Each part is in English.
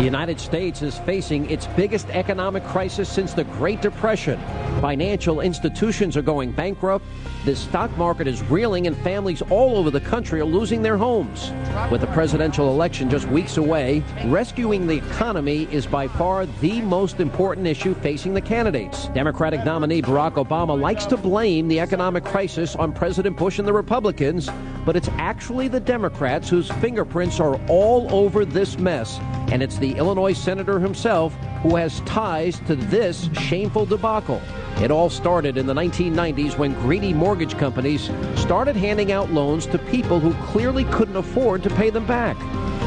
The United States is facing its biggest economic crisis since the Great Depression. Financial institutions are going bankrupt. The stock market is reeling, and families all over the country are losing their homes. With the presidential election just weeks away, rescuing the economy is by far the most important issue facing the candidates. Democratic nominee Barack Obama likes to blame the economic crisis on President Bush and the Republicans, but it's actually the Democrats whose fingerprints are all over this mess. And it's the Illinois senator himself who has ties to this shameful debacle. It all started in the 1990s when greedy mortgage companies started handing out loans to people who clearly couldn't afford to pay them back.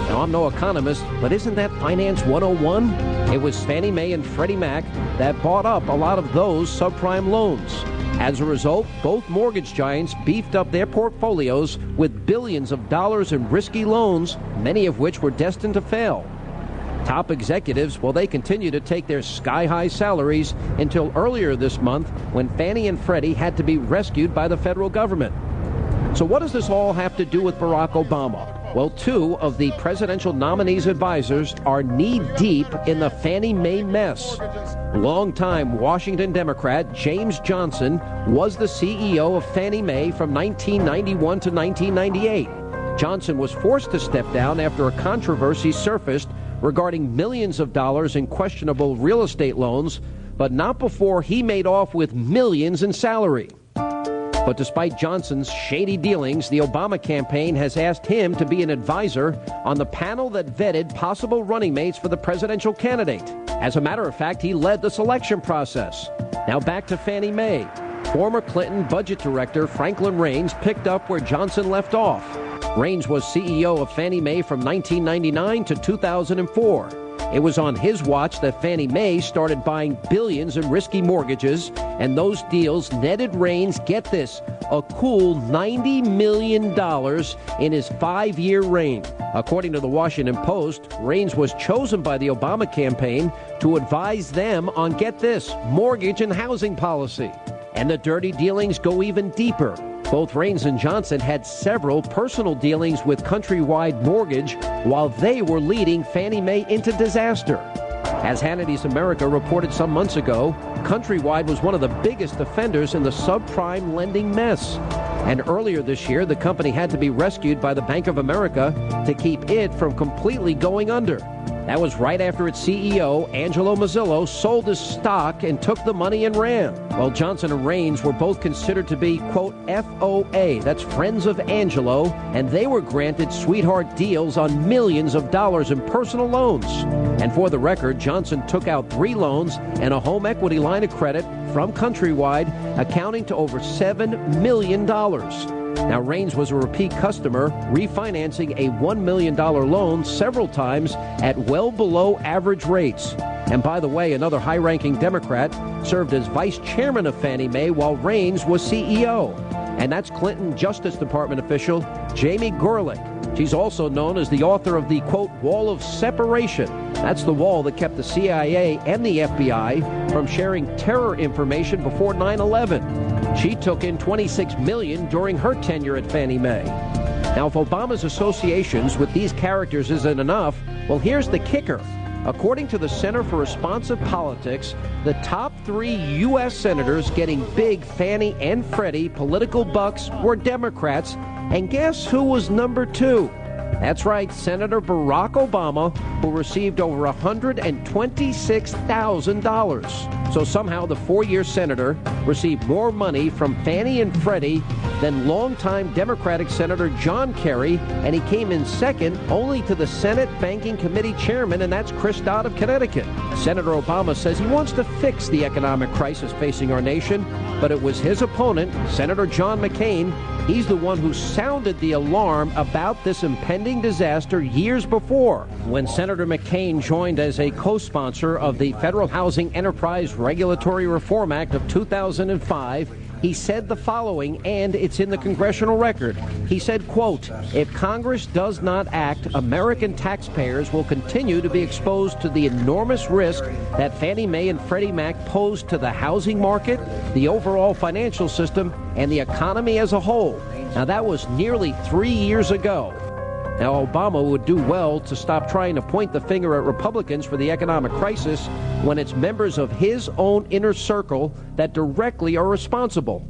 Now, I'm no economist, but isn't that Finance 101? It was Fannie Mae and Freddie Mac that bought up a lot of those subprime loans. As a result, both mortgage giants beefed up their portfolios with billions of dollars in risky loans, many of which were destined to fail. Top executives, well, they continue to take their sky-high salaries until earlier this month when Fannie and Freddie had to be rescued by the federal government. So what does this all have to do with Barack Obama? Well, two of the presidential nominee's advisors are knee-deep in the Fannie Mae mess. Longtime Washington Democrat James Johnson was the CEO of Fannie Mae from 1991 to 1998. Johnson was forced to step down after a controversy surfaced regarding millions of dollars in questionable real estate loans, but not before he made off with millions in salary. But despite Johnson's shady dealings, the Obama campaign has asked him to be an advisor on the panel that vetted possible running mates for the presidential candidate. As a matter of fact, he led the selection process. Now back to Fannie Mae. Former Clinton budget director Franklin Raines picked up where Johnson left off. Raines was CEO of Fannie Mae from 1999 to 2004. It was on his watch that Fannie Mae started buying billions in risky mortgages, and those deals netted Raines, get this, a cool $90 million in his 5-year reign. According to the Washington Post, Raines was chosen by the Obama campaign to advise them on, get this, mortgage and housing policy. And the dirty dealings go even deeper. Both Raines and Johnson had several personal dealings with Countrywide Mortgage while they were leading Fannie Mae into disaster. As Hannity's America reported some months ago, Countrywide was one of the biggest offenders in the subprime lending mess. And earlier this year, the company had to be rescued by the Bank of America to keep it from completely going under. That was right after its CEO, Angelo Mozillo, sold his stock and took the money and ran. Well, Johnson and Raines were both considered to be, quote, FOA, that's Friends of Angelo, and they were granted sweetheart deals on millions of dollars in personal loans. And for the record, Johnson took out 3 loans and a home equity line of credit from Countrywide, accounting to over $7 million. Now, Raines was a repeat customer, refinancing a $1 million loan several times at well below average rates. And by the way, another high-ranking Democrat served as vice chairman of Fannie Mae while Raines was CEO. And that's Clinton Justice Department official Jamie Gorelick. She's also known as the author of the, quote, Wall of Separation. That's the wall that kept the CIA and the FBI from sharing terror information before 9/11. She took in $26 million during her tenure at Fannie Mae. Now, if Obama's associations with these characters isn't enough, well, here's the kicker. According to the Center for Responsive Politics, the top 3 U.S. senators getting big Fannie and Freddie political bucks were Democrats. And guess who was number 2? That's right, Senator Barack Obama, who received over $126,000. So somehow the 4-year senator received more money from Fannie and Freddie than longtime Democratic Senator John Kerry, and he came in second only to the Senate Banking Committee chairman, and that's Chris Dodd of Connecticut. Senator Obama says he wants to fix the economic crisis facing our nation, but it was his opponent, Senator John McCain. He's the one who sounded the alarm about this impending disaster years before, when Senator McCain joined as a co-sponsor of the Federal Housing Enterprise Regulatory Reform Act of 2005. He said the following, and it's in the congressional record. He said, quote, if Congress does not act, American taxpayers will continue to be exposed to the enormous risk that Fannie Mae and Freddie Mac pose to the housing market, the overall financial system, and the economy as a whole. Now, that was nearly 3 years ago. Now, Obama would do well to stop trying to point the finger at Republicans for the economic crisis when it's members of his own inner circle that directly are responsible.